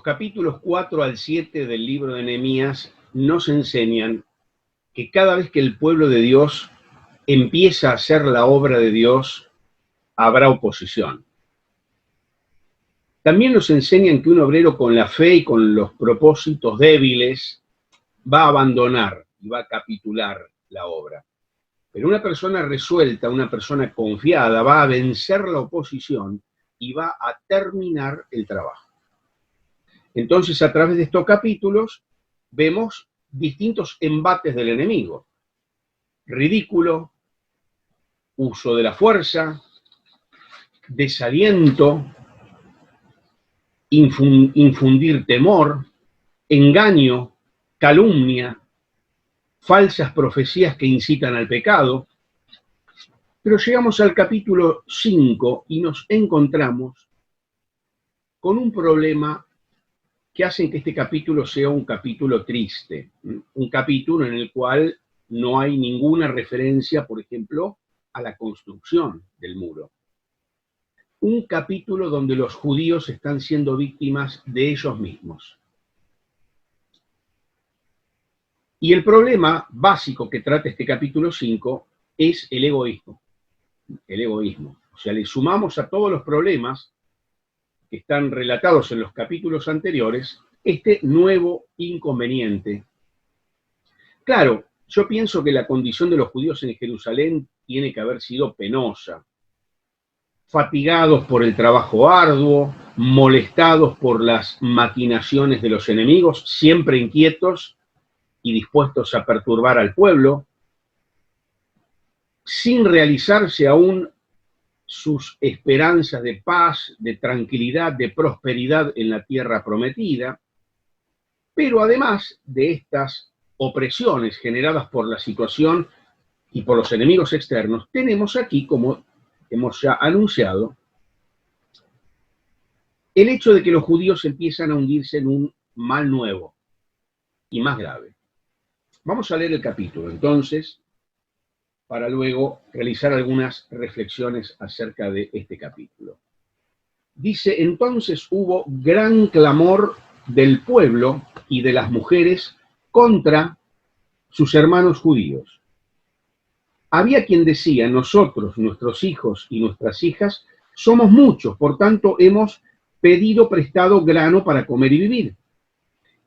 capítulos 4 al 7 del libro de Nehemías nos enseñan que cada vez que el pueblo de Dios empieza a hacer la obra de Dios, habrá oposición. También nos enseñan que un obrero con la fe y con los propósitos débiles va a abandonar y va a capitular la obra. Pero una persona resuelta, una persona confiada, va a vencer la oposición y va a terminar el trabajo. Entonces, a través de estos capítulos, vemos distintos embates del enemigo. Ridículo, uso de la fuerza, desaliento, infundir temor, engaño, calumnia, falsas profecías que incitan al pecado. Pero llegamos al capítulo 5 y nos encontramos con un problema que hace que este capítulo sea un capítulo triste, un capítulo en el cual no hay ninguna referencia, por ejemplo, a la construcción del muro. Un capítulo donde los judíos están siendo víctimas de ellos mismos. Y el problema básico que trata este capítulo 5 es el egoísmo. El egoísmo. O sea, le sumamos a todos los problemas que están relatados en los capítulos anteriores este nuevo inconveniente. Claro, yo pienso que la condición de los judíos en Jerusalén tiene que haber sido penosa. Fatigados por el trabajo arduo, molestados por las maquinaciones de los enemigos, siempre inquietos y dispuestos a perturbar al pueblo, sin realizarse aún sus esperanzas de paz, de tranquilidad, de prosperidad en la tierra prometida, pero además de estas opresiones generadas por la situación y por los enemigos externos, tenemos aquí, como hemos ya anunciado, el hecho de que los judíos empiezan a hundirse en un mal nuevo y más grave. Vamos a leer el capítulo, entonces, para luego realizar algunas reflexiones acerca de este capítulo. Dice, entonces hubo gran clamor del pueblo y de las mujeres contra sus hermanos judíos. Había quien decía, nosotros, nuestros hijos y nuestras hijas, somos muchos, por tanto hemos pedido prestado grano para comer y vivir.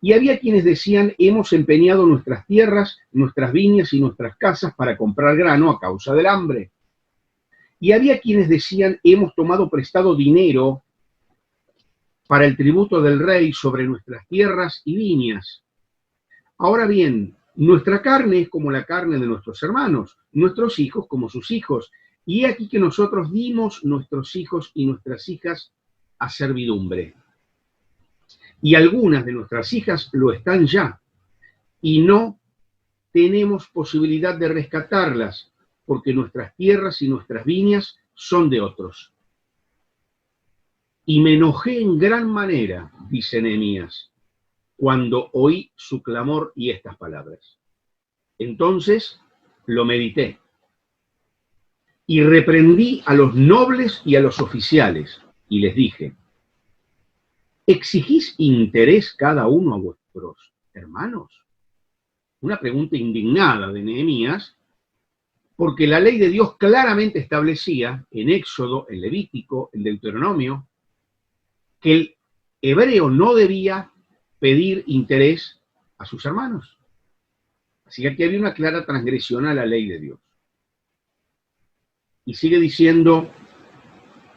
Y había quienes decían, hemos empeñado nuestras tierras, nuestras viñas y nuestras casas para comprar grano a causa del hambre. Y había quienes decían, hemos tomado prestado dinero para el tributo del rey sobre nuestras tierras y viñas. Ahora bien, nuestra carne es como la carne de nuestros hermanos, nuestros hijos como sus hijos. Y he aquí que nosotros dimos nuestros hijos y nuestras hijas a servidumbre. Y algunas de nuestras hijas lo están ya, y no tenemos posibilidad de rescatarlas, porque nuestras tierras y nuestras viñas son de otros. Y me enojé en gran manera, dice Nehemías, cuando oí su clamor y estas palabras. Entonces lo medité, y reprendí a los nobles y a los oficiales, y les dije, ¿exigís interés cada uno a vuestros hermanos? Una pregunta indignada de Nehemías, porque la ley de Dios claramente establecía, en Éxodo, en Levítico, en Deuteronomio, que el hebreo no debía pedir interés a sus hermanos. Así que aquí había una clara transgresión a la ley de Dios. Y sigue diciendo,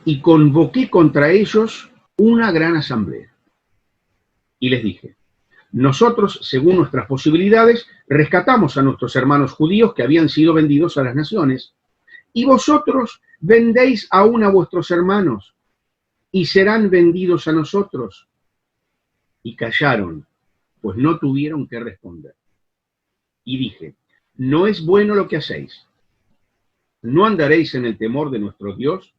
y convoqué contra ellos una gran asamblea. Y les dije, nosotros, según nuestras posibilidades, rescatamos a nuestros hermanos judíos que habían sido vendidos a las naciones, y vosotros vendéis aún a vuestros hermanos, y serán vendidos a nosotros. Y callaron, pues no tuvieron que responder. Y dije, no es bueno lo que hacéis. ¿No andaréis en el temor de nuestro Dios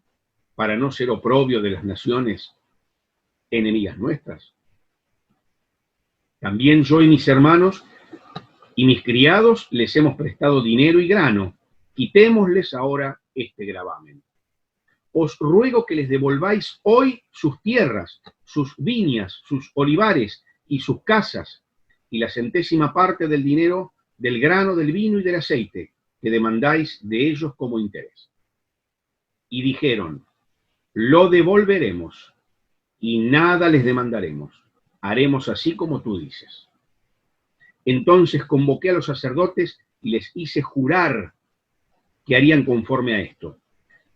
para no ser oprobio de las naciones enemigas nuestras? También yo y mis hermanos y mis criados les hemos prestado dinero y grano. Quitémosles ahora este gravamen. os ruego que les devolváis hoy sus tierras, sus viñas, sus olivares y sus casas, y la centésima parte del dinero, del grano, del vino y del aceite, que demandáis de ellos como interés. Y dijeron, lo devolveremos, y nada les demandaremos. Haremos así como tú dices. Entonces convoqué a los sacerdotes y les hice jurar que harían conforme a esto.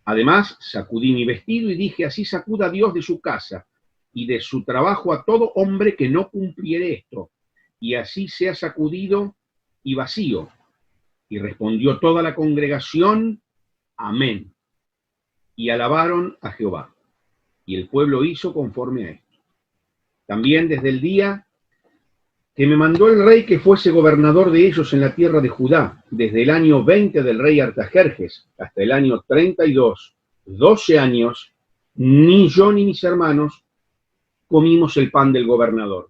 Además, sacudí mi vestido y dije, así sacuda Dios de su casa y de su trabajo a todo hombre que no cumpliere esto, y así sea sacudido y vacío. Y respondió toda la congregación, amén. Y alabaron a Jehová. Y el pueblo hizo conforme a esto. También desde el día que me mandó el rey que fuese gobernador de ellos en la tierra de Judá, desde el año 20 del rey Artajerjes hasta el año 32, 12 años, ni yo ni mis hermanos comimos el pan del gobernador.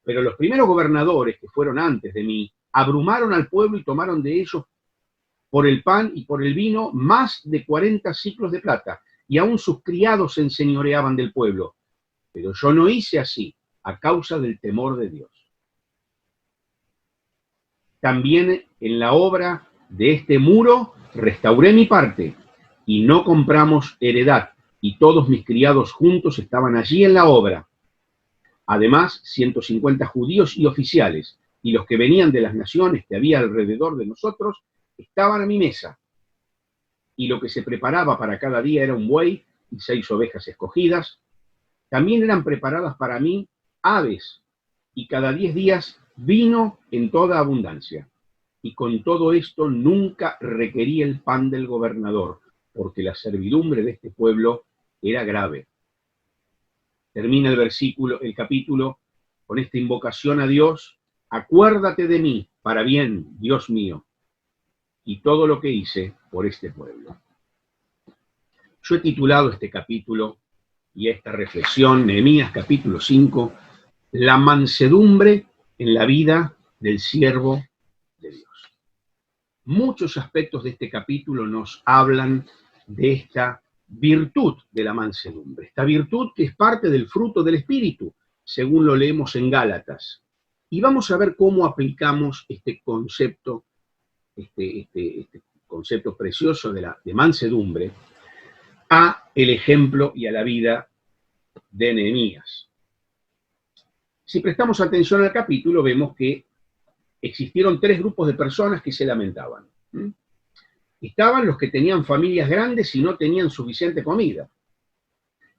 Pero los primeros gobernadores que fueron antes de mí abrumaron al pueblo y tomaron de ellos por el pan y por el vino más de 40 siclos de plata, y aún sus criados se enseñoreaban del pueblo. Pero yo no hice así, a causa del temor de Dios. También en la obra de este muro restauré mi parte, y no compramos heredad, y todos mis criados juntos estaban allí en la obra. Además, 150 judíos y oficiales, y los que venían de las naciones que había alrededor de nosotros, estaban a mi mesa. Y lo que se preparaba para cada día era un buey y 6 ovejas escogidas. También eran preparadas para mí aves, y cada 10 días vino en toda abundancia. Y con todo esto nunca requerí el pan del gobernador, porque la servidumbre de este pueblo era grave. Termina el capítulo, con esta invocación a Dios: acuérdate de mí para bien, Dios mío, y todo lo que hice por este pueblo. Yo he titulado este capítulo y esta reflexión, Nehemías capítulo 5, la mansedumbre en la vida del siervo de Dios. Muchos aspectos de este capítulo nos hablan de esta virtud de la mansedumbre, esta virtud que es parte del fruto del Espíritu, según lo leemos en Gálatas. Y vamos a ver cómo aplicamos este concepto, este concepto precioso de mansedumbre, a el ejemplo y a la vida de Nehemías. Si prestamos atención al capítulo, vemos que existieron 3 grupos de personas que se lamentaban. Estaban los que tenían familias grandes y no tenían suficiente comida.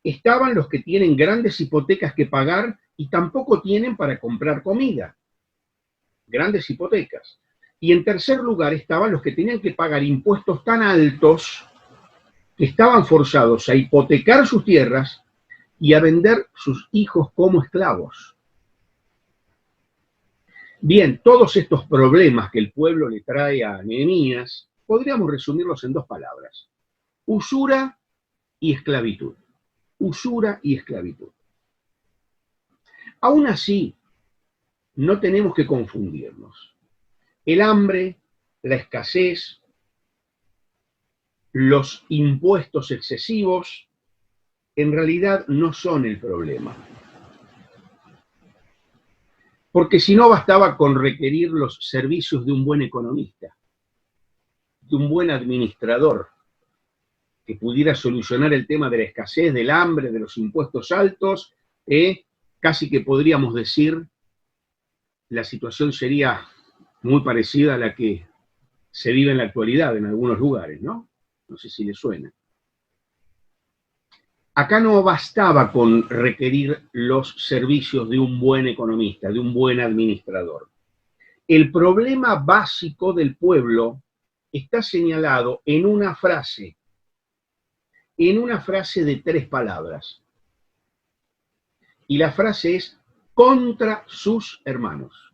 Estaban los que tienen grandes hipotecas que pagar y tampoco tienen para comprar comida. Grandes hipotecas. Y en tercer lugar estaban los que tenían que pagar impuestos tan altos que estaban forzados a hipotecar sus tierras y a vender sus hijos como esclavos. Bien, todos estos problemas que el pueblo le trae a Nehemías, podríamos resumirlos en 2 palabras: usura y esclavitud. Usura y esclavitud. Aún así, no tenemos que confundirnos. El hambre, la escasez, los impuestos excesivos, en realidad no son el problema. Porque si no, bastaba con requerir los servicios de un buen economista, de un buen administrador, que pudiera solucionar el tema de la escasez, del hambre, de los impuestos altos. Casi que podríamos decir, la situación sería muy parecida a la que se vive en la actualidad en algunos lugares, ¿no? No sé si les suena. Acá no bastaba con requerir los servicios de un buen economista, de un buen administrador. El problema básico del pueblo está señalado en una frase de 3 palabras. Y la frase es: contra sus hermanos.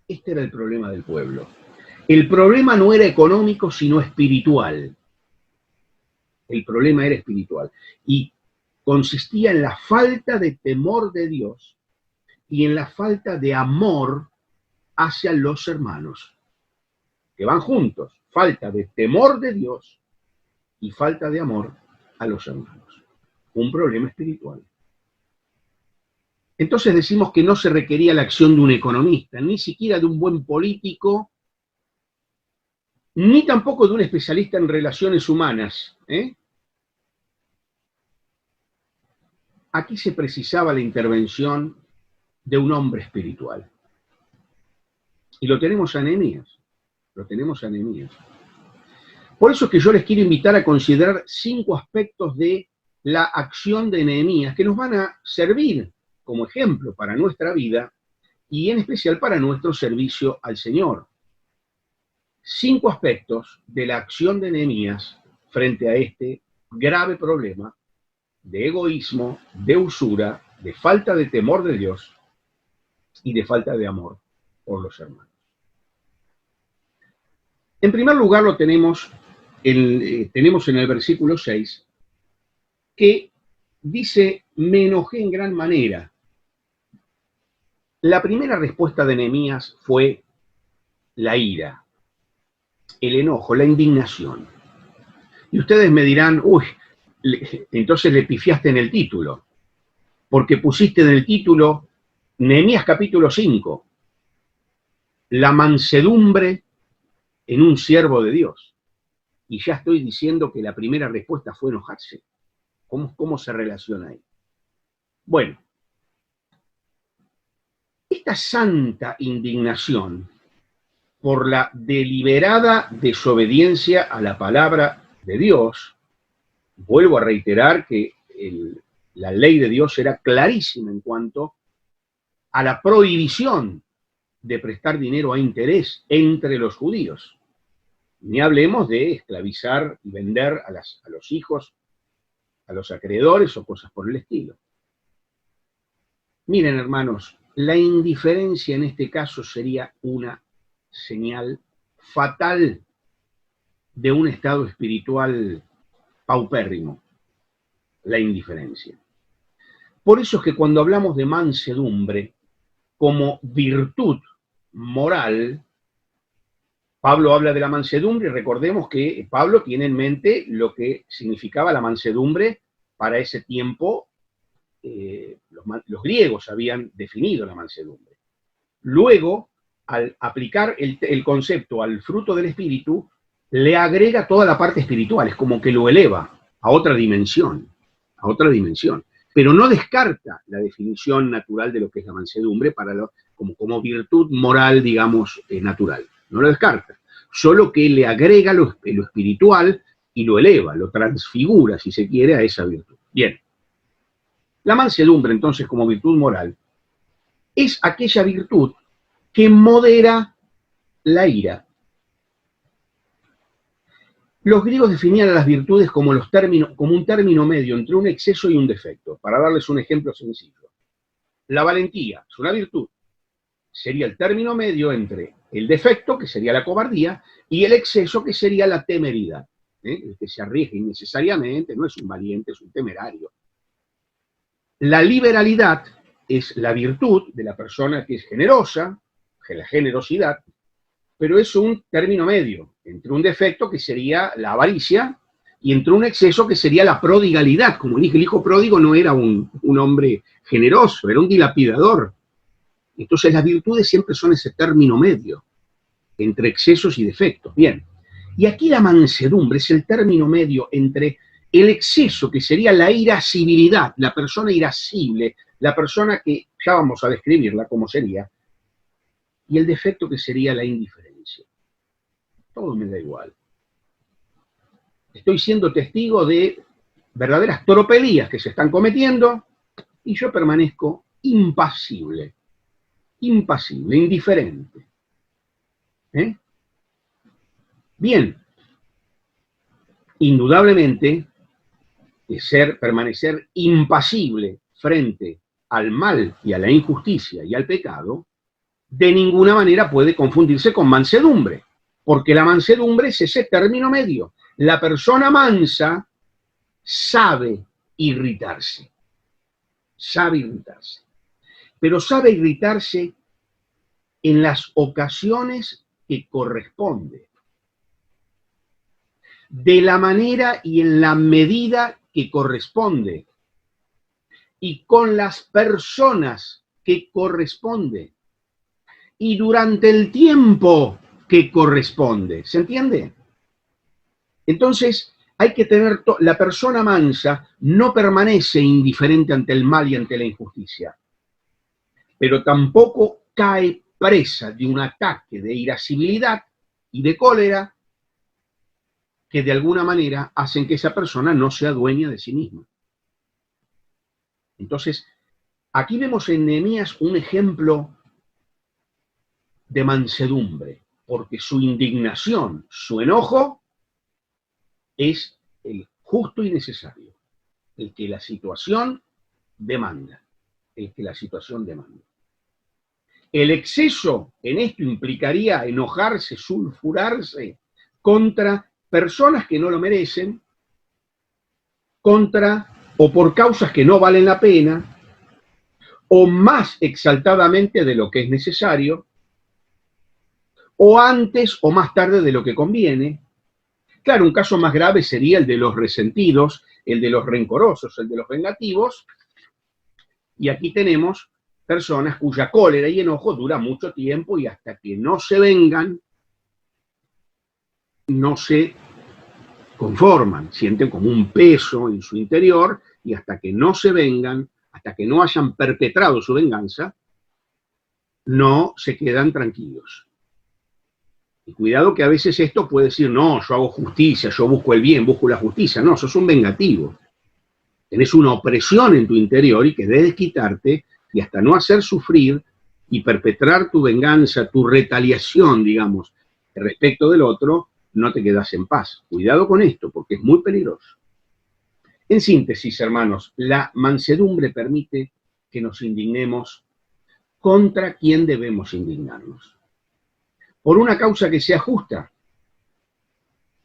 Este era el problema del pueblo. El problema no era económico, sino espiritual. El problema era espiritual. Y consistía en la falta de temor de Dios y en la falta de amor hacia los hermanos, que van juntos. Falta de temor de Dios y falta de amor a los hermanos. Un problema espiritual. Entonces decimos que no se requería la acción de un economista, ni siquiera de un buen político, ni tampoco de un especialista en relaciones humanas. Aquí se precisaba la intervención de un hombre espiritual. Y lo tenemos a Nehemías. Lo tenemos a Nehemías. Por eso es que yo les quiero invitar a considerar 5 aspectos de la acción de Nehemías que nos van a servir como ejemplo para nuestra vida y en especial para nuestro servicio al Señor. 5 aspectos de la acción de Nehemías frente a este grave problema de egoísmo, de usura, de falta de temor de Dios y de falta de amor por los hermanos. En primer lugar lo tenemos en el versículo 6, que dice, me enojé en gran manera. La primera respuesta de Nehemías fue la ira, el enojo, la indignación. Y ustedes me dirán, uy, entonces le pifiaste en el título, porque pusiste en el título Nehemías capítulo 5, la mansedumbre en un siervo de Dios. Y ya estoy diciendo que la primera respuesta fue enojarse. ¿Cómo se relaciona ahí? Bueno, esta santa indignación por la deliberada desobediencia a la palabra de Dios, vuelvo a reiterar que la ley de Dios era clarísima en cuanto a la prohibición de prestar dinero a interés entre los judíos. Ni hablemos de esclavizar y vender a los hijos, a los acreedores o cosas por el estilo. Miren, hermanos, la indiferencia en este caso sería una señal fatal de un estado espiritual paupérrimo, la indiferencia. Por eso es que cuando hablamos de mansedumbre como virtud moral, Pablo habla de la mansedumbre y recordemos que Pablo tiene en mente lo que significaba la mansedumbre para ese tiempo. Los griegos habían definido la mansedumbre. Luego, al aplicar el concepto al fruto del espíritu, le agrega toda la parte espiritual, es como que lo eleva a otra dimensión, pero no descarta la definición natural de lo que es la mansedumbre como virtud moral, digamos, natural. No lo descarta, solo que le agrega lo espiritual y lo eleva, lo transfigura, si se quiere, a esa virtud. Bien. La mansedumbre, entonces, como virtud moral, es aquella virtud que modera la ira. Los griegos definían a las virtudes como un término medio entre un exceso y un defecto. Para darles un ejemplo sencillo. La valentía es una virtud. Sería el término medio entre el defecto, que sería la cobardía, y el exceso, que sería la temeridad. El que se arriesga innecesariamente no es un valiente, es un temerario. La liberalidad es la virtud de la persona que es generosa, la generosidad, pero es un término medio entre un defecto, que sería la avaricia, y entre un exceso, que sería la prodigalidad. Como dije, el hijo pródigo no era un hombre generoso, era un dilapidador. Entonces las virtudes siempre son ese término medio entre excesos y defectos. Bien, y aquí la mansedumbre es el término medio entre el exceso, que sería la irascibilidad, la persona irascible, la persona que ya vamos a describirla como sería, y el defecto, que sería la indiferencia. Todo me da igual. Estoy siendo testigo de verdaderas tropelías que se están cometiendo y yo permanezco impasible, indiferente. Bien, indudablemente, permanecer impasible frente al mal y a la injusticia y al pecado, de ninguna manera puede confundirse con mansedumbre, porque la mansedumbre es ese término medio. La persona mansa sabe irritarse, pero sabe irritarse en las ocasiones que corresponde, de la manera y en la medida que corresponde y con las personas que corresponde y durante el tiempo que corresponde. ¿Se entiende? Entonces, hay que tener, la persona mansa no permanece indiferente ante el mal y ante la injusticia, pero tampoco cae presa de un ataque de irascibilidad y de cólera que de alguna manera hacen que esa persona no sea dueña de sí misma. Entonces, aquí vemos en Nehemías un ejemplo de mansedumbre, porque su indignación, su enojo, es el justo y necesario, el que la situación demanda, el que la situación demanda. El exceso en esto implicaría enojarse, sulfurarse contra personas que no lo merecen, contra o por causas que no valen la pena, o más exaltadamente de lo que es necesario, o antes o más tarde de lo que conviene. Claro, un caso más grave sería el de los resentidos, el de los rencorosos, el de los vengativos, y aquí tenemos personas cuya cólera y enojo dura mucho tiempo y hasta que no se vengan, no se conforman, sienten como un peso en su interior y hasta que no se vengan, hasta que no hayan perpetrado su venganza, no se quedan tranquilos. Y cuidado que a veces esto puede decir, no, yo hago justicia, yo busco el bien, busco la justicia. No, sos un vengativo. Tenés una opresión en tu interior y que debes quitarte y hasta no hacer sufrir y perpetrar tu venganza, tu retaliación, digamos, respecto del otro, no te quedas en paz. Cuidado con esto, porque es muy peligroso. En síntesis, hermanos, la mansedumbre permite que nos indignemos contra quien debemos indignarnos. Por una causa que sea justa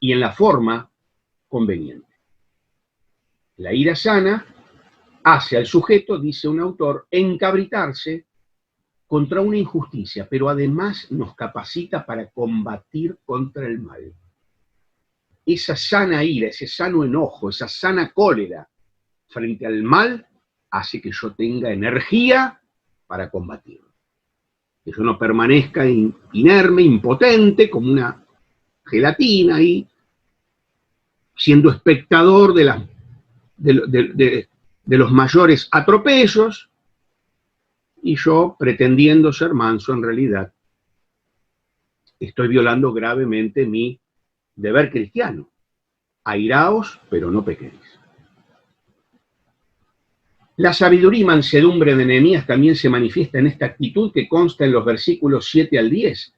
y en la forma conveniente. La ira sana hace al sujeto, dice un autor, encabritarse contra una injusticia, pero además nos capacita para combatir contra el mal. Esa sana ira, ese sano enojo, esa sana cólera frente al mal hace que yo tenga energía para combatirlo. Que yo no permanezca inerme, impotente, como una gelatina ahí, siendo espectador de los mayores atropellos, y yo, pretendiendo ser manso, en realidad estoy violando gravemente mi deber cristiano. Airaos, pero no pequéis. La sabiduría y mansedumbre de Nehemías también se manifiesta en esta actitud que consta en los versículos 7 al 10.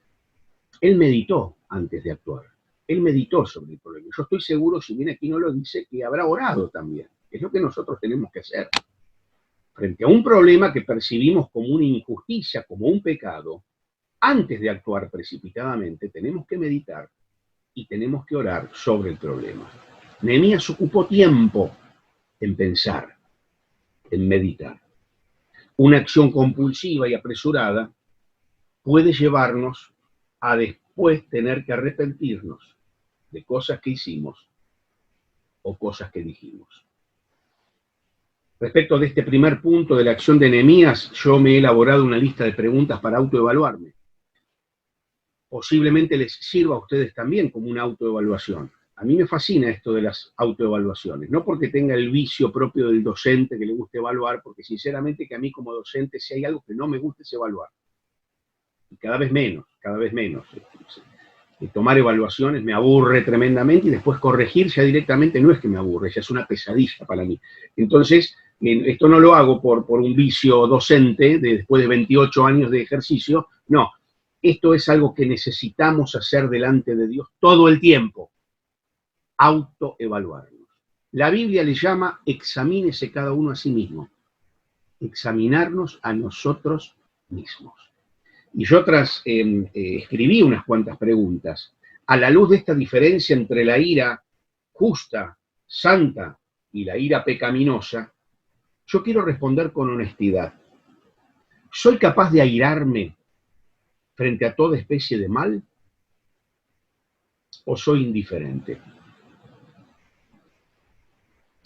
Él meditó antes de actuar. Él meditó sobre el problema. Yo estoy seguro, si bien aquí no lo dice, que habrá orado también. Es lo que nosotros tenemos que hacer. Frente a un problema que percibimos como una injusticia, como un pecado, antes de actuar precipitadamente, tenemos que meditar y tenemos que orar sobre el problema. Nehemías ocupó tiempo en pensar, en meditar. Una acción compulsiva y apresurada puede llevarnos a después tener que arrepentirnos de cosas que hicimos o cosas que dijimos. Respecto de este primer punto de la acción de Nehemías, yo me he elaborado una lista de preguntas para autoevaluarme. Posiblemente les sirva a ustedes también como una autoevaluación. A mí me fascina esto de las autoevaluaciones, no porque tenga el vicio propio del docente que le guste evaluar, porque sinceramente que a mí como docente si hay algo que no me gusta es evaluar. Y cada vez menos, cada vez menos. Tomar evaluaciones me aburre tremendamente y después corregir ya directamente no es que me aburre, ya es una pesadilla para mí. Entonces, esto no lo hago por un vicio docente después de 28 años de ejercicio, no. Esto es algo que necesitamos hacer delante de Dios todo el tiempo. Autoevaluarnos. La Biblia le llama examínese cada uno a sí mismo. Examinarnos a nosotros mismos. Y yo escribí unas cuantas preguntas. A la luz de esta diferencia entre la ira justa, santa y la ira pecaminosa, yo quiero responder con honestidad. ¿Soy capaz de airarme frente a toda especie de mal? ¿O soy indiferente?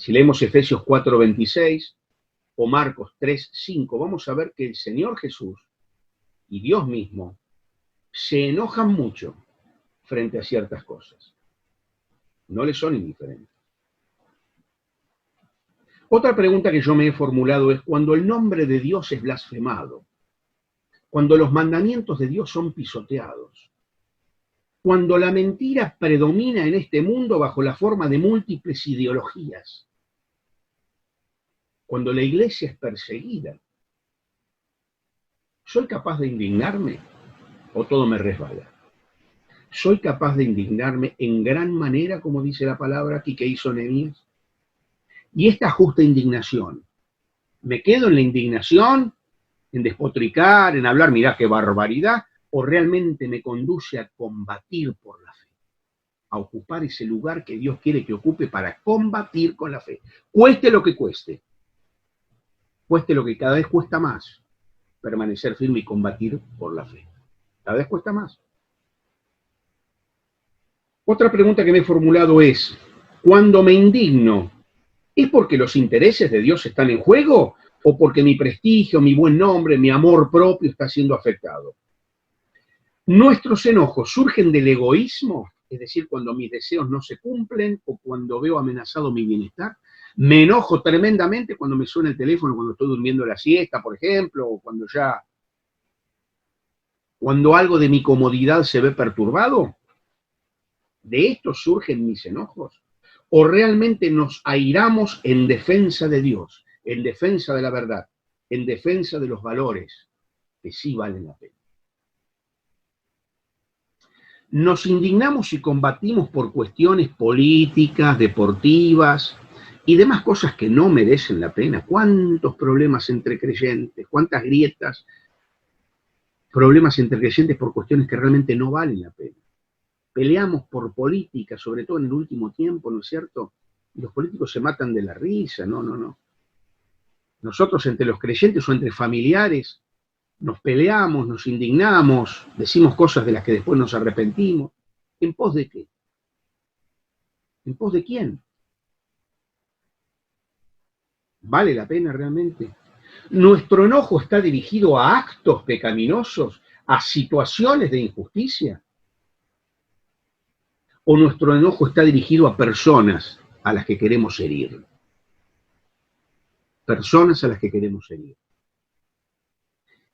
Si leemos Efesios 4:26 o Marcos 3:5, vamos a ver que el Señor Jesús y Dios mismo se enojan mucho frente a ciertas cosas. No les son indiferentes. Otra pregunta que yo me he formulado es: cuando el nombre de Dios es blasfemado, cuando los mandamientos de Dios son pisoteados, cuando la mentira predomina en este mundo bajo la forma de múltiples ideologías, cuando la iglesia es perseguida, ¿soy capaz de indignarme o todo me resbala? ¿Soy capaz de indignarme en gran manera, como dice la palabra aquí que hizo Nehemías? Y esta justa indignación, ¿me quedo en la indignación, en despotricar, en hablar, mirá qué barbaridad, o realmente me conduce a combatir por la fe, a ocupar ese lugar que Dios quiere que ocupe para combatir con la fe? Cueste lo que cueste lo que cada vez cuesta más, permanecer firme y combatir por la fe. Cada vez cuesta más. Otra pregunta que me he formulado es: cuando me indigno, ¿es porque los intereses de Dios están en juego o porque mi prestigio, mi buen nombre, mi amor propio está siendo afectado? ¿Nuestros enojos surgen del egoísmo? Es decir, cuando mis deseos no se cumplen o cuando veo amenazado mi bienestar. Me enojo tremendamente cuando me suena el teléfono, cuando estoy durmiendo la siesta, por ejemplo, o cuando algo de mi comodidad se ve perturbado. ¿De esto surgen mis enojos? ¿O realmente nos airamos en defensa de Dios, en defensa de la verdad, en defensa de los valores que sí valen la pena? Nos indignamos y combatimos por cuestiones políticas, deportivas y demás cosas que no merecen la pena. ¿Cuántos problemas entre creyentes? ¿Cuántas grietas? Problemas entre creyentes por cuestiones que realmente no valen la pena. Peleamos por política, sobre todo en el último tiempo, ¿no es cierto? Y los políticos se matan de la risa, no. Nosotros entre los creyentes o entre familiares nos peleamos, nos indignamos, decimos cosas de las que después nos arrepentimos. ¿En pos de qué? ¿En pos de quién? ¿Vale la pena realmente? ¿Nuestro enojo está dirigido a actos pecaminosos, a situaciones de injusticia? ¿O nuestro enojo está dirigido a personas a las que queremos herir? Personas a las que queremos herir.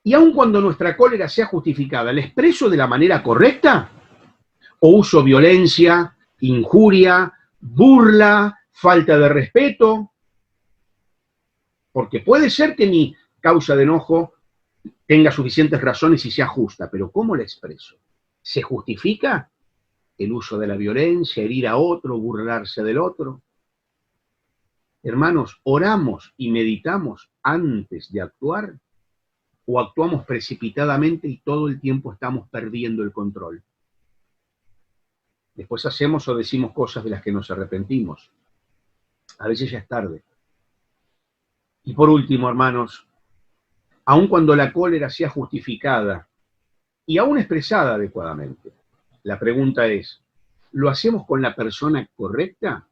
Y aun cuando nuestra cólera sea justificada, ¿la expreso de la manera correcta? ¿O uso violencia, injuria, burla, falta de respeto? Porque puede ser que mi causa de enojo tenga suficientes razones y sea justa, pero ¿cómo la expreso? ¿Se justifica el uso de la violencia, herir a otro, burlarse del otro? Hermanos, ¿oramos y meditamos antes de actuar? ¿O actuamos precipitadamente y todo el tiempo estamos perdiendo el control? Después hacemos o decimos cosas de las que nos arrepentimos. A veces ya es tarde. Y por último, hermanos, aun cuando la cólera sea justificada y aún expresada adecuadamente, la pregunta es: ¿lo hacemos con la persona correcta?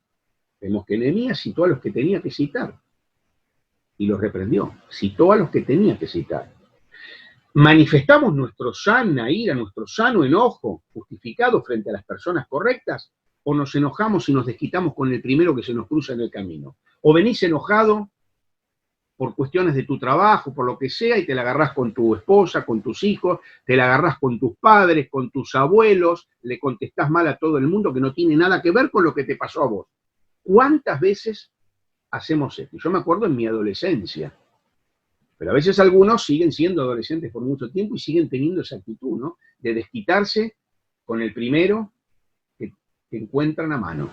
Vemos que Nehemías citó a los que tenía que citar y los reprendió. Citó a los que tenía que citar. ¿Manifestamos nuestro sana ira, nuestro sano enojo justificado frente a las personas correctas? ¿O nos enojamos y nos desquitamos con el primero que se nos cruza en el camino? ¿O venís enojado por cuestiones de tu trabajo, por lo que sea, y te la agarrás con tu esposa, con tus hijos, te la agarrás con tus padres, con tus abuelos, le contestás mal a todo el mundo que no tiene nada que ver con lo que te pasó a vos? ¿Cuántas veces hacemos esto? Yo me acuerdo en mi adolescencia, pero a veces algunos siguen siendo adolescentes por mucho tiempo y siguen teniendo esa actitud, ¿no? De desquitarse con el primero que encuentran a mano,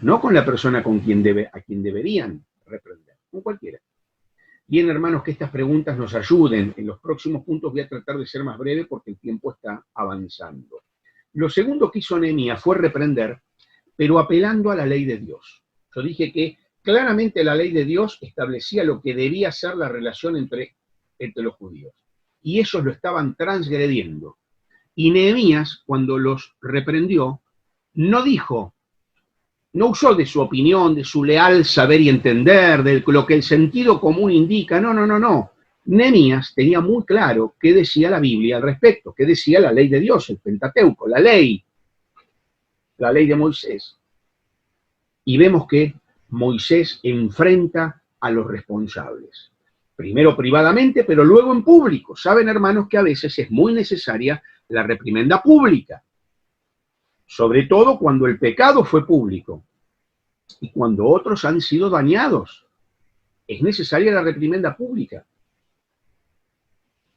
no con la persona a quien deberían reprender, con cualquiera. Bien, hermanos, que estas preguntas nos ayuden. En los próximos puntos voy a tratar de ser más breve porque el tiempo está avanzando. Lo segundo que hizo Nehemías fue reprender, pero apelando a la ley de Dios. Yo dije que claramente la ley de Dios establecía lo que debía ser la relación entre los judíos. Y ellos lo estaban transgrediendo. Y Nehemías, cuando los reprendió, no dijo: No usó de su opinión, de su leal saber y entender, de lo que el sentido común indica. No, no, no, no. Nehemías tenía muy claro qué decía la Biblia al respecto, qué decía la ley de Dios, el Pentateuco, la ley de Moisés. Y vemos que Moisés enfrenta a los responsables. Primero privadamente, pero luego en público. Saben, hermanos, que a veces es muy necesaria la reprimenda pública. Sobre todo cuando el pecado fue público y cuando otros han sido dañados. Es necesaria la reprimenda pública.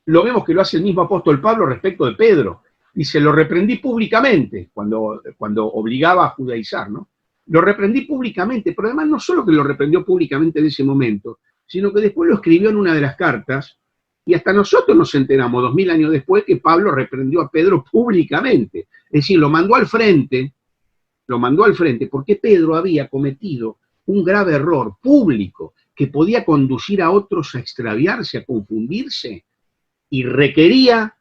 Lo vemos que lo hace el mismo apóstol Pablo respecto de Pedro. Dice, lo reprendí públicamente, cuando obligaba a judaizar, ¿no? Lo reprendí públicamente, pero además no solo que lo reprendió públicamente en ese momento, sino que después lo escribió en una de las cartas, y hasta nosotros nos enteramos 2000 años después que Pablo reprendió a Pedro públicamente. Es decir, lo mandó al frente, porque Pedro había cometido un grave error público que podía conducir a otros a extraviarse, a confundirse, y requería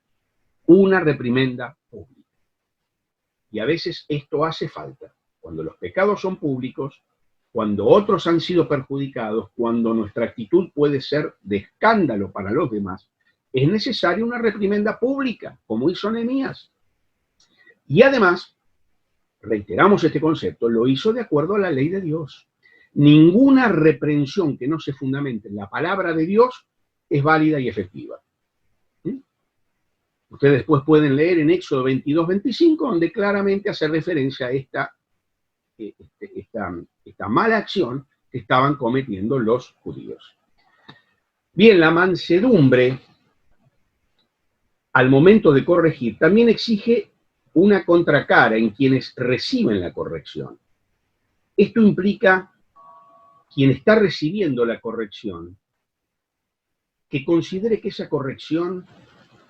una reprimenda pública. Y a veces esto hace falta. Cuando los pecados son públicos, cuando otros han sido perjudicados, cuando nuestra actitud puede ser de escándalo para los demás, es necesaria una reprimenda pública, como hizo Nehemías. Y además, reiteramos este concepto, lo hizo de acuerdo a la ley de Dios. Ninguna reprensión que no se fundamente en la palabra de Dios es válida y efectiva. Ustedes después pueden leer en Éxodo 22-25, donde claramente hace referencia a esta mala acción que estaban cometiendo los judíos. Bien, la mansedumbre, al momento de corregir, también exige una contracara en quienes reciben la corrección. Esto implica quien está recibiendo la corrección, que considere que esa corrección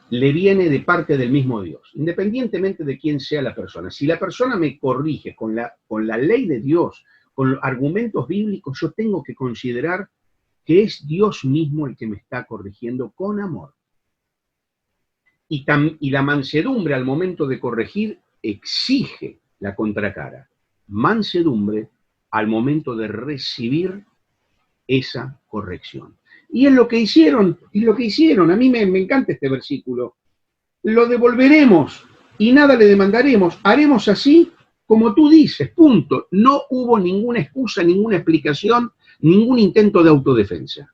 le viene de parte del mismo Dios, independientemente de quién sea la persona. Si la persona me corrige con la ley de Dios, con argumentos bíblicos, yo tengo que considerar que es Dios mismo el que me está corrigiendo con amor. Y la mansedumbre al momento de corregir exige la contracara. Mansedumbre al momento de recibir esa corrección. Y es lo que hicieron, A mí me encanta este versículo. Lo devolveremos y nada le demandaremos. Haremos así como tú dices, punto. No hubo ninguna excusa, ninguna explicación, ningún intento de autodefensa.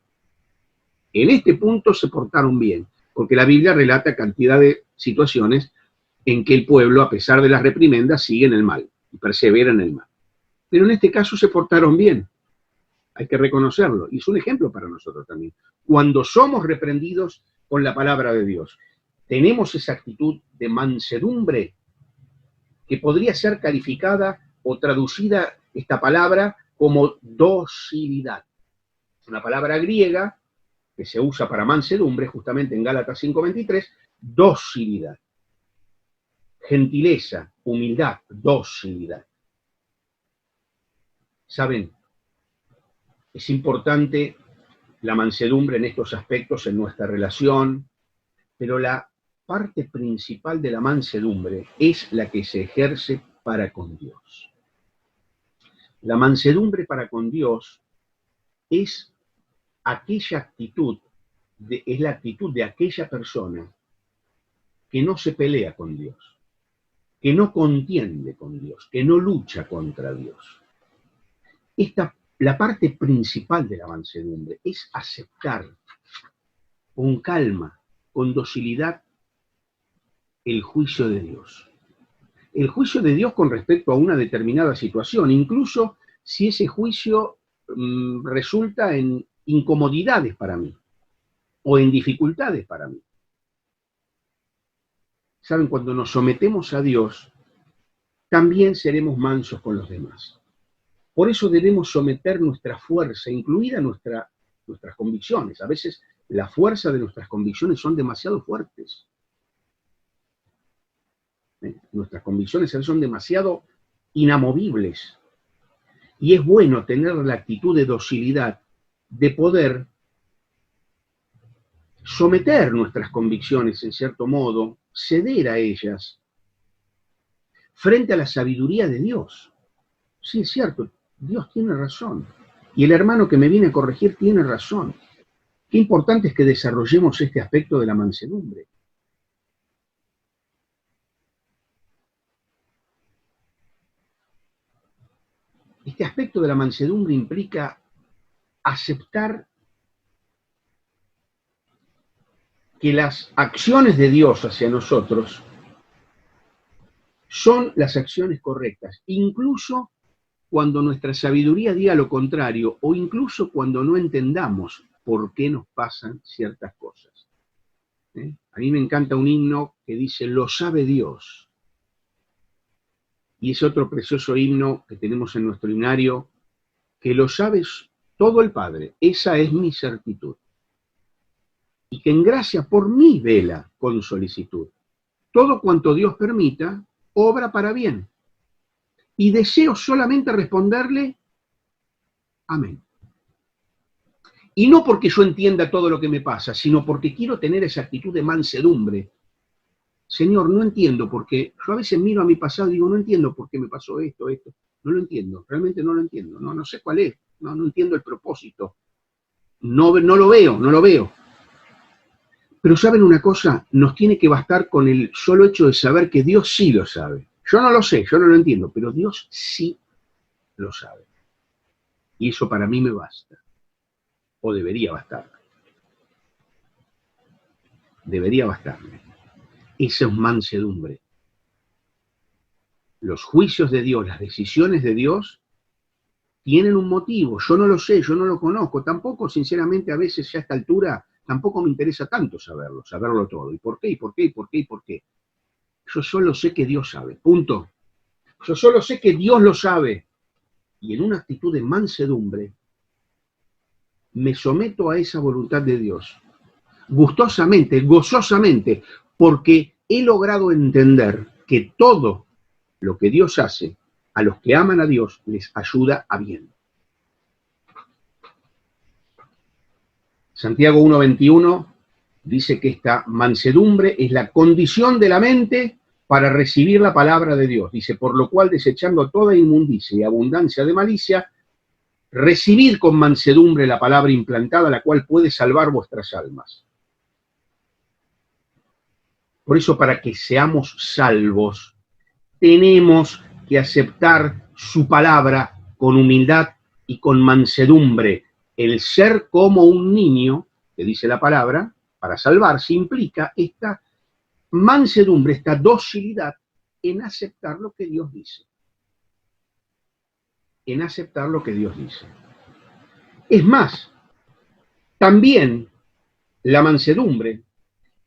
En este punto se portaron bien, porque la Biblia relata cantidad de situaciones en que el pueblo, a pesar de las reprimendas, sigue en el mal y persevera en el mal. Pero en este caso se portaron bien. Hay que reconocerlo. Y es un ejemplo para nosotros también. Cuando somos reprendidos con la palabra de Dios, tenemos esa actitud de mansedumbre que podría ser calificada o traducida esta palabra como docilidad. Es una palabra griega que se usa para mansedumbre, justamente en Gálatas 5:23, docilidad. Gentileza, humildad, docilidad. ¿Saben? Es importante la mansedumbre en estos aspectos en nuestra relación, pero la parte principal de la mansedumbre es la que se ejerce para con Dios. La mansedumbre para con Dios es aquella actitud, es la actitud de aquella persona que no se pelea con Dios, que no contiende con Dios, que no lucha contra Dios. La parte principal de la mansedumbre es aceptar con calma, con docilidad, el juicio de Dios. El juicio de Dios con respecto a una determinada situación, incluso si ese juicio resulta en incomodidades para mí o en dificultades para mí. Saben, cuando nos sometemos a Dios, también seremos mansos con los demás. Por eso debemos someter nuestra fuerza, incluida nuestras convicciones. A veces la fuerza de nuestras convicciones son demasiado fuertes. Nuestras convicciones son demasiado inamovibles. Y es bueno tener la actitud de docilidad, de poder someter nuestras convicciones en cierto modo, ceder a ellas, frente a la sabiduría de Dios. sí, es cierto, Dios tiene razón. Y el hermano que me viene a corregir tiene razón. Qué importante es que desarrollemos este aspecto de la mansedumbre. Este aspecto de la mansedumbre implica aceptar que las acciones de Dios hacia nosotros son las acciones correctas, incluso cuando nuestra sabiduría diga lo contrario o incluso cuando no entendamos por qué nos pasan ciertas cosas. A mí me encanta un himno que dice, lo sabe Dios. Y es otro precioso himno que tenemos en nuestro himnario, que lo sabe todo el Padre. Esa es mi certitud. Y que en gracia por mí vela con solicitud. Todo cuanto Dios permita, obra para bien. Y deseo solamente responderle, amén. Y no porque yo entienda todo lo que me pasa, sino porque quiero tener esa actitud de mansedumbre. Señor, no entiendo por qué. Yo a veces miro a mi pasado y digo, no entiendo por qué me pasó esto. No lo entiendo, realmente no lo entiendo. No sé cuál es, no entiendo el propósito. No lo veo. Pero ¿saben una cosa? Nos tiene que bastar con el solo hecho de saber que Dios sí lo sabe. Yo no lo sé, yo no lo entiendo, pero Dios sí lo sabe. Y eso para mí me basta. O debería bastarme. Debería bastarme. Esa es mansedumbre. Los juicios de Dios, las decisiones de Dios, tienen un motivo. Yo no lo sé, yo no lo conozco. Tampoco, sinceramente, a veces ya a esta altura, tampoco me interesa tanto saberlo todo. ¿Y por qué? ¿Y por qué? ¿Y por qué? ¿Y por qué? Yo solo sé que Dios sabe. Punto. Yo solo sé que Dios lo sabe. Y en una actitud de mansedumbre, me someto a esa voluntad de Dios. Gustosamente, gozosamente, porque he logrado entender que todo lo que Dios hace a los que aman a Dios les ayuda a bien. Santiago 1:21 dice que esta mansedumbre es la condición de la mente para recibir la palabra de Dios. Dice, por lo cual desechando toda inmundicia y abundancia de malicia, recibid con mansedumbre la palabra implantada, la cual puede salvar vuestras almas. Por eso, para que seamos salvos, tenemos que aceptar su palabra con humildad y con mansedumbre. El ser como un niño, que dice la palabra, para salvarse, implica esta mansedumbre, esta docilidad en aceptar lo que Dios dice. En aceptar lo que Dios dice. Es más, también la mansedumbre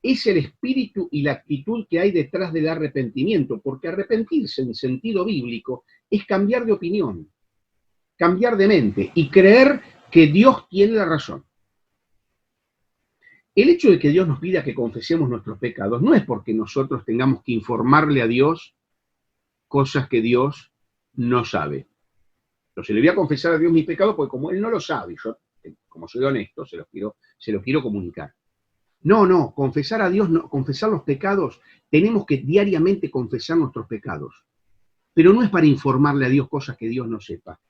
es el espíritu y la actitud que hay detrás del arrepentimiento, porque arrepentirse en sentido bíblico es cambiar de opinión, cambiar de mente y creer que Dios tiene la razón. El hecho de que Dios nos pida que confesemos nuestros pecados no es porque nosotros tengamos que informarle a Dios cosas que Dios no sabe. Entonces le voy a confesar a Dios mis pecados porque como Él no lo sabe, yo, como soy honesto, se los quiero comunicar. No, confesar a Dios, no, confesar los pecados, tenemos que diariamente confesar nuestros pecados. Pero no es para informarle a Dios cosas que Dios no sepa.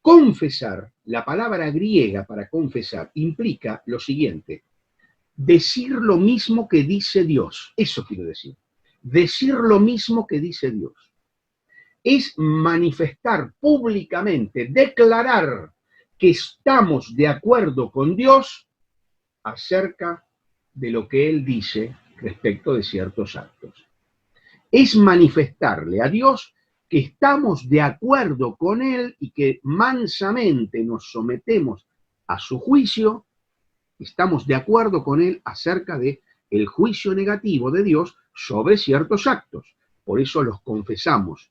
Confesar, la palabra griega para confesar, implica lo siguiente: decir lo mismo que dice Dios. Eso quiero decir. Decir lo mismo que dice Dios. Es manifestar públicamente, declarar que estamos de acuerdo con Dios acerca de lo que Él dice respecto de ciertos actos. Es manifestarle a Dios que estamos de acuerdo con Él y que mansamente nos sometemos a su juicio, estamos de acuerdo con Él acerca de el juicio negativo de Dios sobre ciertos actos. Por eso los confesamos.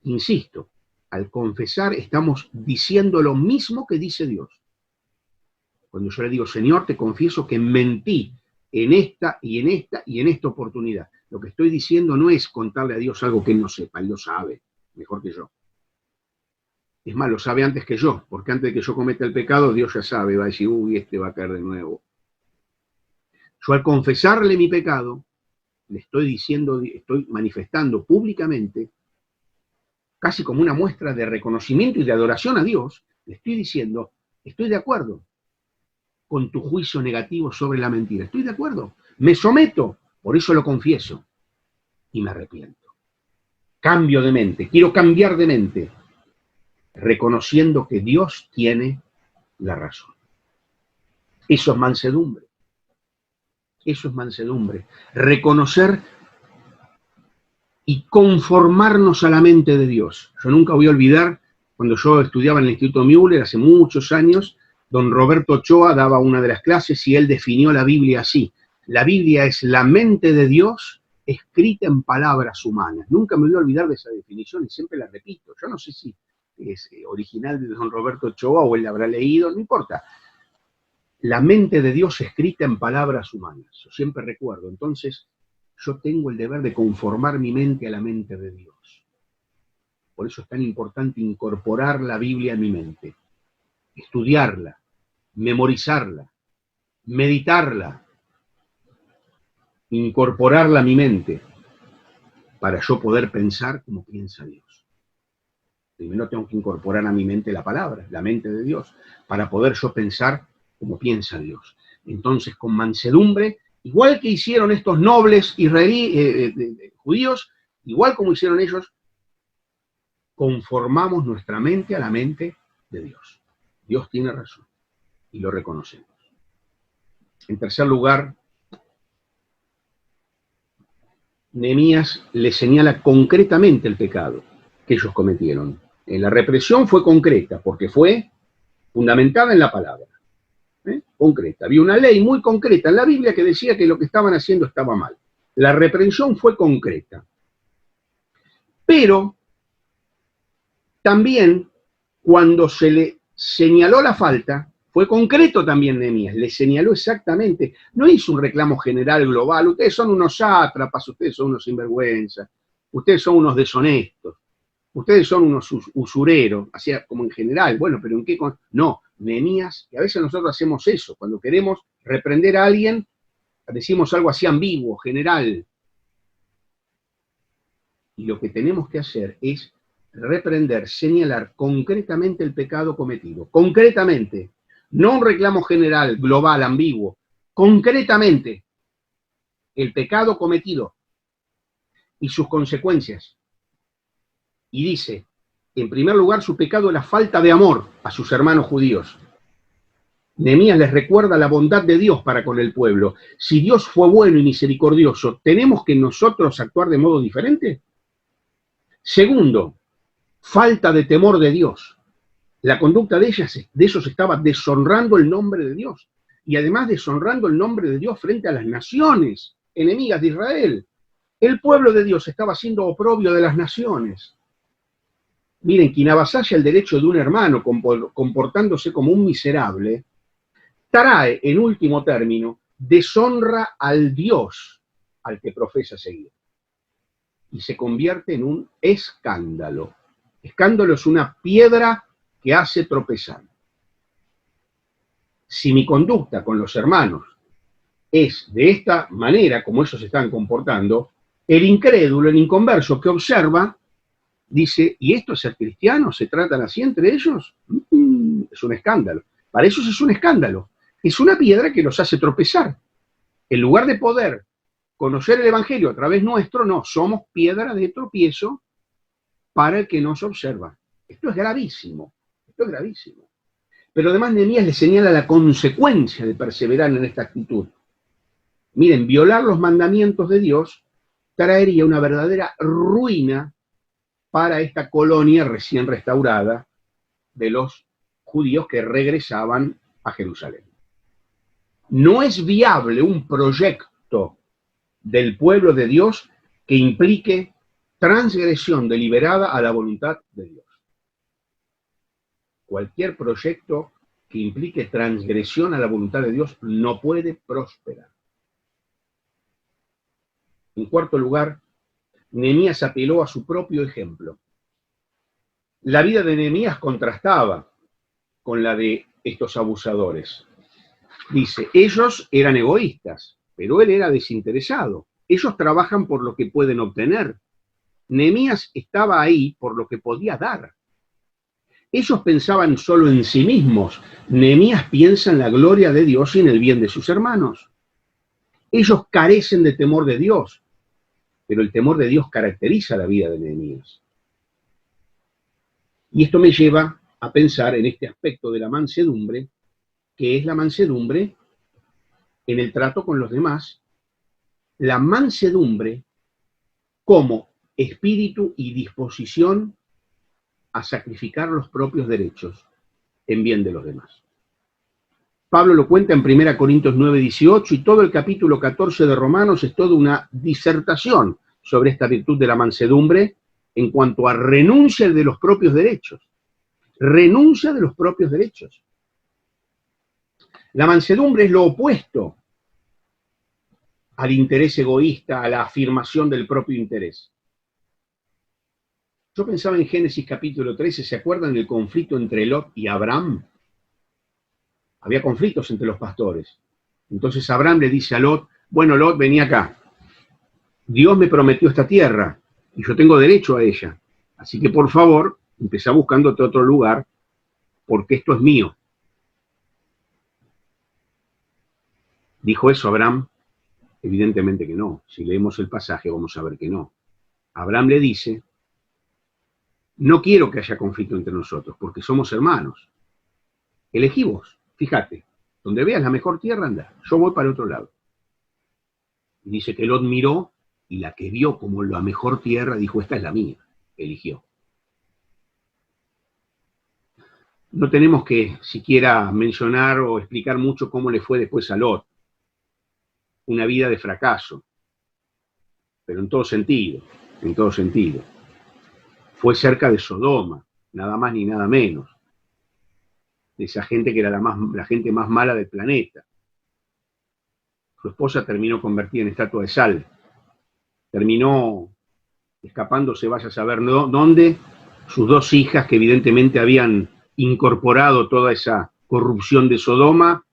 Insisto, al confesar estamos diciendo lo mismo que dice Dios. Cuando yo le digo, Señor, te confieso que mentí en esta y en esta y en esta oportunidad. Lo que estoy diciendo no es contarle a Dios algo que Él no sepa, Él lo sabe mejor que yo. Es más, lo sabe antes que yo, porque antes de que yo cometa el pecado, Dios ya sabe, va a decir, uy, este va a caer de nuevo. Yo al confesarle mi pecado, le estoy diciendo, estoy manifestando públicamente casi como una muestra de reconocimiento y de adoración a Dios, le estoy diciendo, estoy de acuerdo con tu juicio negativo sobre la mentira, estoy de acuerdo, me someto, por eso lo confieso y me arrepiento. Cambio de mente, quiero cambiar de mente, reconociendo que Dios tiene la razón. Eso es mansedumbre. Eso es mansedumbre. Reconocer y conformarnos a la mente de Dios. Yo nunca voy a olvidar, cuando yo estudiaba en el Instituto Müller, hace muchos años, don Roberto Ochoa daba una de las clases y él definió la Biblia así. La Biblia es la mente de Dios escrita en palabras humanas. Nunca me voy a olvidar de esa definición y siempre la repito. Yo no sé si es original de don Roberto Ochoa o él la habrá leído, no importa. La mente de Dios escrita en palabras humanas. Yo siempre recuerdo. Entonces, yo tengo el deber de conformar mi mente a la mente de Dios. Por eso es tan importante incorporar la Biblia en mi mente, estudiarla, memorizarla, meditarla, incorporarla a mi mente, para yo poder pensar como piensa Dios. Primero tengo que incorporar a mi mente la palabra, la mente de Dios, para poder yo pensar como piensa Dios. Entonces, con mansedumbre, igual que hicieron estos nobles judíos, igual como hicieron ellos, conformamos nuestra mente a la mente de Dios. Dios tiene razón y lo reconocemos. En tercer lugar, Nehemías le señala concretamente el pecado que ellos cometieron. La represión fue concreta porque fue fundamentada en la palabra. Concreta. Había una ley muy concreta en la Biblia que decía que lo que estaban haciendo estaba mal. La reprensión fue concreta. Pero también cuando se le señaló la falta, fue concreto también Nehemías, le señaló exactamente, no hizo un reclamo general global, ustedes son unos sátrapas, ustedes son unos sinvergüenzas, ustedes son unos deshonestos, ustedes son unos usureros, así como en general, bueno, pero ¿en qué? No, Nehemías, y a veces nosotros hacemos eso, cuando queremos reprender a alguien, decimos algo así ambiguo, general. Y lo que tenemos que hacer es reprender, señalar concretamente el pecado cometido, concretamente, no un reclamo general, global, ambiguo, concretamente el pecado cometido y sus consecuencias. Y dice, en primer lugar, su pecado es la falta de amor a sus hermanos judíos. Nehemías les recuerda la bondad de Dios para con el pueblo. Si Dios fue bueno y misericordioso, ¿tenemos que nosotros actuar de modo diferente? Segundo, falta de temor de Dios. La conducta de ellos estaba deshonrando el nombre de Dios. Y además deshonrando el nombre de Dios frente a las naciones enemigas de Israel. El pueblo de Dios estaba siendo oprobio de las naciones. Miren, quien avasalla el derecho de un hermano comportándose como un miserable, trae, en último término, deshonra al Dios al que profesa seguir. Y se convierte en un escándalo. Escándalo es una piedra que hace tropezar. Si mi conducta con los hermanos es de esta manera, como ellos se están comportando, el incrédulo, el inconverso que observa, dice, ¿y esto es ser cristiano? ¿Se tratan así entre ellos? Es un escándalo. Para ellos es un escándalo. Es una piedra que los hace tropezar. En lugar de poder conocer el Evangelio a través nuestro, no, somos piedra de tropiezo para el que nos observa. Esto es gravísimo, esto es gravísimo. Pero además Nehemías le señala la consecuencia de perseverar en esta actitud. Miren, violar los mandamientos de Dios traería una verdadera ruina para esta colonia recién restaurada de los judíos que regresaban a Jerusalén. No es viable un proyecto del pueblo de Dios que implique transgresión deliberada a la voluntad de Dios. Cualquier proyecto que implique transgresión a la voluntad de Dios no puede prosperar. En cuarto lugar, Nehemías apeló a su propio ejemplo. La vida de Nehemías contrastaba con la de estos abusadores. Dice, ellos eran egoístas, pero él era desinteresado. Ellos trabajan por lo que pueden obtener, Nehemías estaba ahí por lo que podía dar. Ellos pensaban solo en sí mismos. Nehemías piensa en la gloria de Dios y en el bien de sus hermanos. Ellos carecen de temor de Dios, pero el temor de Dios caracteriza la vida de Nehemías. Y esto me lleva a pensar en este aspecto de la mansedumbre, que es la mansedumbre en el trato con los demás, la mansedumbre como espíritu y disposición a sacrificar los propios derechos en bien de los demás. Pablo lo cuenta en 1 Corintios 9:18 y todo el capítulo 14 de Romanos es toda una disertación sobre esta virtud de la mansedumbre en cuanto a renuncia de los propios derechos. Renuncia de los propios derechos. La mansedumbre es lo opuesto al interés egoísta, a la afirmación del propio interés. Yo pensaba en Génesis capítulo 13, ¿se acuerdan del conflicto entre Lot y Abraham? Había conflictos entre los pastores. Entonces Abraham le dice a Lot, bueno, Lot, vení acá. Dios me prometió esta tierra y yo tengo derecho a ella. Así que por favor, empecé buscándote otro lugar porque esto es mío. ¿Dijo eso Abraham? Evidentemente que no. Si leemos el pasaje vamos a ver que no. Abraham le dice, no quiero que haya conflicto entre nosotros porque somos hermanos. Elegí vos, fíjate, donde veas la mejor tierra anda, yo voy para otro lado. Y dice que Lot miró y la que vio como la mejor tierra dijo, esta es la mía, eligió. No tenemos que siquiera mencionar o explicar mucho cómo le fue después a Lot. Una vida de fracaso, pero en todo sentido, en todo sentido. Fue cerca de Sodoma, nada más ni nada menos. De esa gente que era la gente más mala del planeta. Su esposa terminó convertida en estatua de sal. Terminó escapándose, vaya a saber dónde, sus dos hijas que evidentemente habían incorporado toda esa corrupción de Sodoma,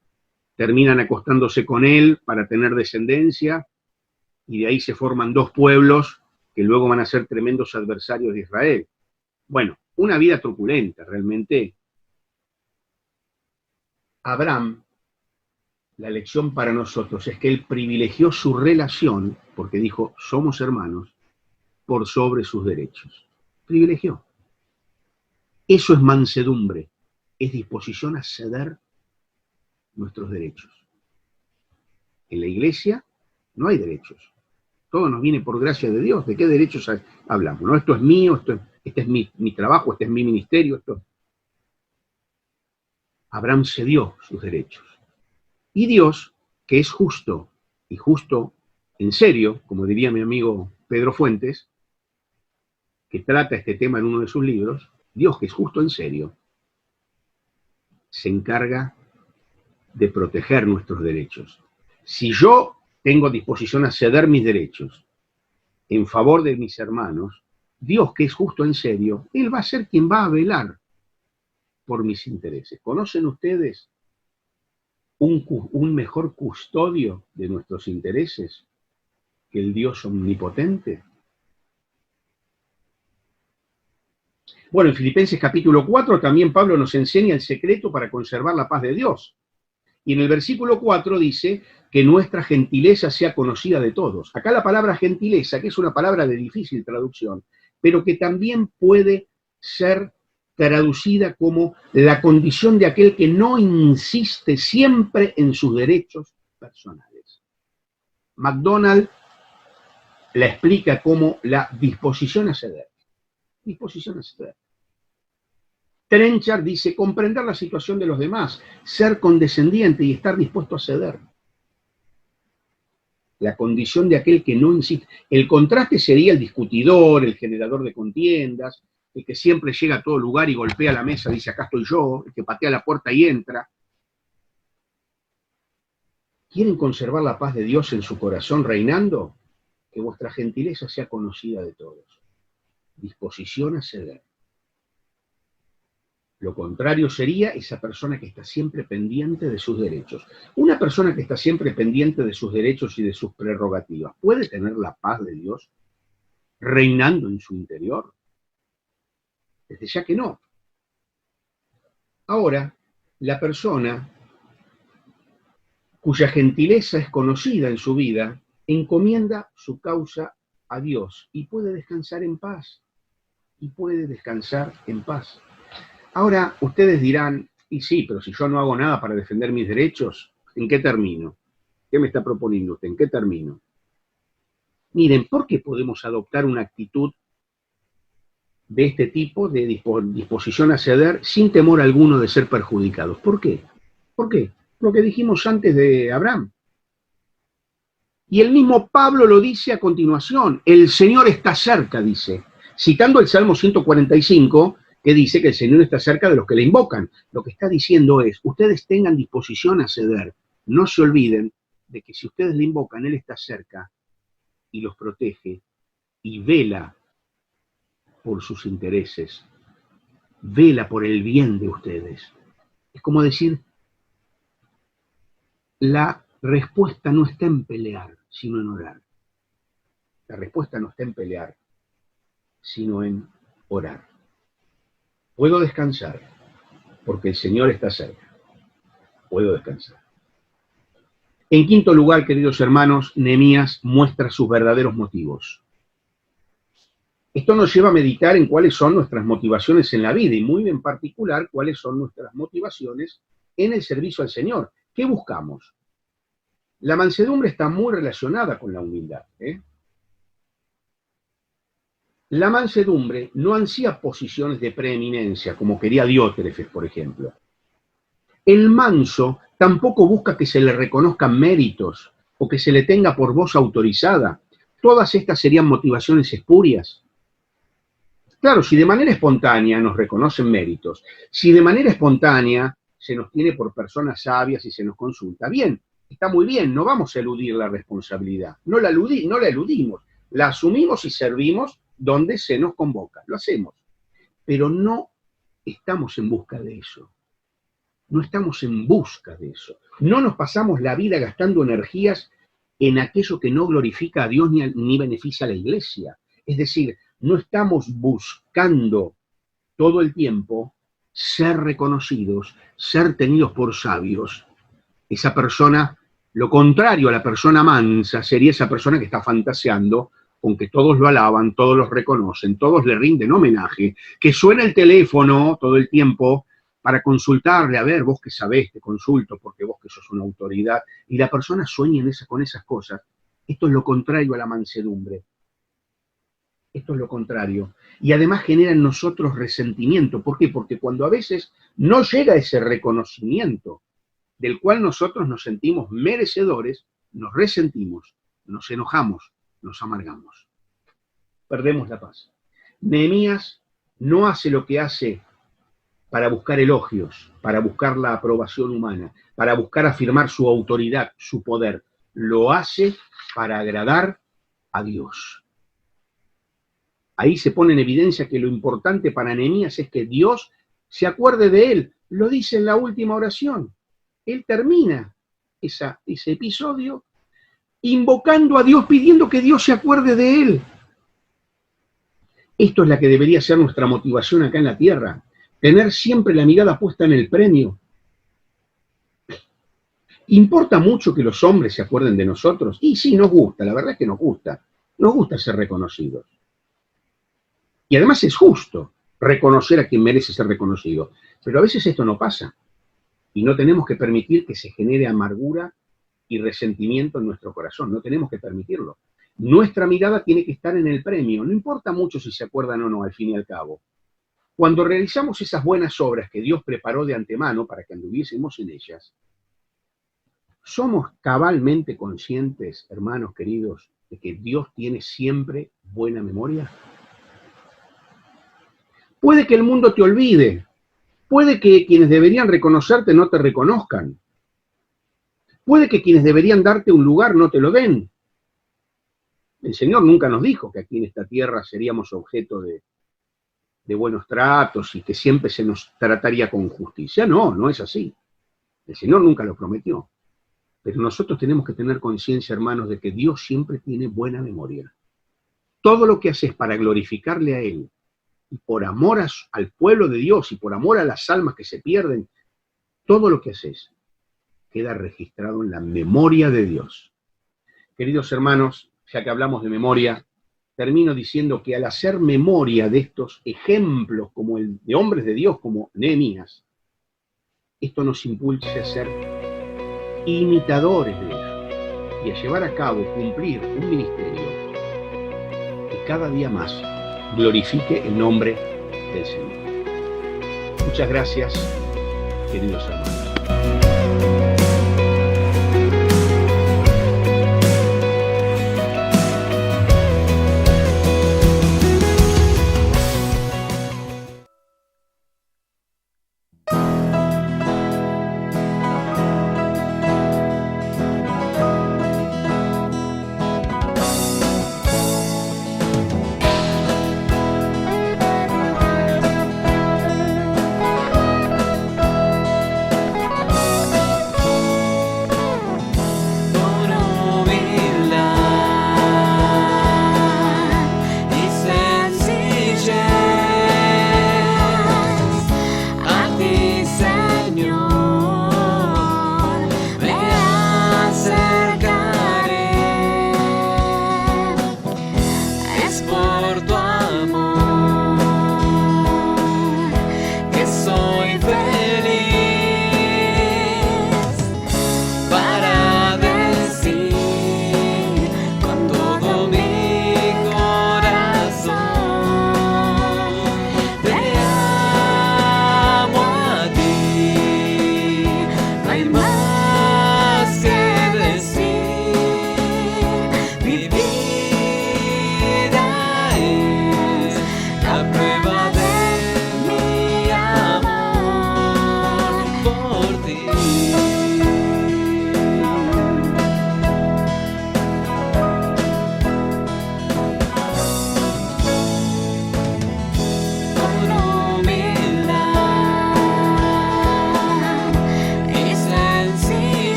terminan acostándose con él para tener descendencia, y de ahí se forman dos pueblos que luego van a ser tremendos adversarios de Israel. Bueno, una vida truculenta, realmente. Abraham, la lección para nosotros es que él privilegió su relación, porque dijo, somos hermanos, por sobre sus derechos. Privilegió. Eso es mansedumbre, es disposición a ceder nuestros derechos. En la iglesia no hay derechos. Todo nos viene por gracia de Dios. ¿De qué derechos hablamos? ¿No? Esto es mío, este es mi trabajo, este es mi ministerio. Abraham cedió sus derechos. Y Dios, que es justo, y justo en serio, como diría mi amigo Pedro Fuentes, que trata este tema en uno de sus libros, Dios, que es justo en serio, se encarga de proteger nuestros derechos. Si yo tengo disposición a ceder mis derechos en favor de mis hermanos, Dios, que es justo en serio, Él va a ser quien va a velar por mis intereses. ¿Conocen ustedes un mejor custodio de nuestros intereses que el Dios omnipotente? Bueno, en Filipenses capítulo 4 también Pablo nos enseña el secreto para conservar la paz de Dios. Y en el versículo 4 dice que nuestra gentileza sea conocida de todos. Acá la palabra gentileza, que es una palabra de difícil traducción, pero que también puede ser traducida como la condición de aquel que no insiste siempre en sus derechos personales. MacDonald la explica como la disposición a ceder. Disposición a ceder. Trenchard dice, comprender la situación de los demás, ser condescendiente y estar dispuesto a ceder. La condición de aquel que no insiste. El contraste sería el discutidor, el generador de contiendas, el que siempre llega a todo lugar y golpea la mesa, dice, acá estoy yo, el que patea la puerta y entra. ¿Quieren conservar la paz de Dios en su corazón reinando? Que vuestra gentileza sea conocida de todos. Disposición a ceder. Lo contrario sería esa persona que está siempre pendiente de sus derechos. Una persona que está siempre pendiente de sus derechos y de sus prerrogativas, ¿puede tener la paz de Dios? reinando en su interior? Desde ya que no. Ahora, la persona cuya gentileza es conocida en su vida, encomienda su causa a Dios y puede descansar en paz. Y puede descansar en paz. Ahora, ustedes dirán, y sí, pero si yo no hago nada para defender mis derechos, ¿en qué termino? ¿Qué me está proponiendo usted? ¿En qué termino? Miren, ¿por qué podemos adoptar una actitud de este tipo, de disposición a ceder, sin temor alguno de ser perjudicados? ¿Por qué? ¿Por qué? Lo que dijimos antes de Abraham. Y el mismo Pablo lo dice a continuación, el Señor está cerca, dice, citando el Salmo 145, que dice que el Señor está cerca de los que le invocan. Lo que está diciendo es, ustedes tengan disposición a ceder, no se olviden de que si ustedes le invocan, Él está cerca y los protege y vela por sus intereses, vela por el bien de ustedes. Es como decir, la respuesta no está en pelear, sino en orar. La respuesta no está en pelear, sino en orar. Puedo descansar, porque el Señor está cerca. Puedo descansar. En quinto lugar, queridos hermanos, Nehemías muestra sus verdaderos motivos. Esto nos lleva a meditar en cuáles son nuestras motivaciones en la vida y muy en particular cuáles son nuestras motivaciones en el servicio al Señor. ¿Qué buscamos? La mansedumbre está muy relacionada con la humildad. La mansedumbre no ansía posiciones de preeminencia, como quería Diótrefes, por ejemplo. El manso tampoco busca que se le reconozcan méritos o que se le tenga por voz autorizada. Todas estas serían motivaciones espurias. Claro, si de manera espontánea nos reconocen méritos, si de manera espontánea se nos tiene por personas sabias y se nos consulta, bien, está muy bien, no vamos a eludir la responsabilidad, no la eludimos, la asumimos y servimos donde se nos convoca, lo hacemos, pero no estamos en busca de eso. No estamos en busca de eso. No nos pasamos la vida gastando energías en aquello que no glorifica a Dios ni beneficia a la iglesia. Es decir, no estamos buscando todo el tiempo ser reconocidos, ser tenidos por sabios. Esa persona, lo contrario a la persona mansa, sería esa persona que está fantaseando con que todos lo alaban, todos los reconocen, todos le rinden homenaje, que suena el teléfono todo el tiempo para consultarle, a ver, vos que sabés, te consulto porque vos que sos una autoridad, y la persona sueña con esas cosas. Esto es lo contrario a la mansedumbre. Esto es lo contrario. Y además genera en nosotros resentimiento. ¿Por qué? Porque cuando a veces no llega ese reconocimiento del cual nosotros nos sentimos merecedores, nos resentimos, nos enojamos, nos amargamos. Perdemos la paz. Nehemías no hace lo que hace para buscar elogios, para buscar la aprobación humana, para buscar afirmar su autoridad, su poder. Lo hace para agradar a Dios. Ahí se pone en evidencia que lo importante para Nehemías es que Dios se acuerde de él. Lo dice en la última oración. Él termina ese episodio invocando a Dios, pidiendo que Dios se acuerde de él. Esto es la que debería ser nuestra motivación acá en la tierra. Tener siempre la mirada puesta en el premio. ¿Importa mucho que los hombres se acuerden de nosotros? Y sí, nos gusta, la verdad es que nos gusta. Nos gusta ser reconocidos. Y además es justo reconocer a quien merece ser reconocido. Pero a veces esto no pasa. Y no tenemos que permitir que se genere amargura y resentimiento en nuestro corazón. No tenemos que permitirlo. Nuestra mirada tiene que estar en el premio. No importa mucho si se acuerdan o no, al fin y al cabo. Cuando realizamos esas buenas obras que Dios preparó de antemano para que anduviésemos en ellas, ¿somos cabalmente conscientes, hermanos queridos, de que Dios tiene siempre buena memoria? Puede que el mundo te olvide, puede que quienes deberían reconocerte no te reconozcan, puede que quienes deberían darte un lugar no te lo den. El Señor nunca nos dijo que aquí en esta tierra seríamos objeto de buenos tratos y que siempre se nos trataría con justicia. No, no es así. El Señor nunca lo prometió. Pero nosotros tenemos que tener conciencia, hermanos, de que Dios siempre tiene buena memoria. todo lo que haces para glorificarle a Él, y por amor al pueblo de Dios, y por amor a las almas que se pierden, todo lo que haces queda registrado en la memoria de Dios. Queridos hermanos, ya que hablamos de memoria, termino diciendo que al hacer memoria de estos ejemplos como el de hombres de Dios, como Nehemías, esto nos impulsa a ser imitadores de ellos y a llevar a cabo, cumplir un ministerio que cada día más glorifique el nombre del Señor. Muchas gracias, queridos hermanos.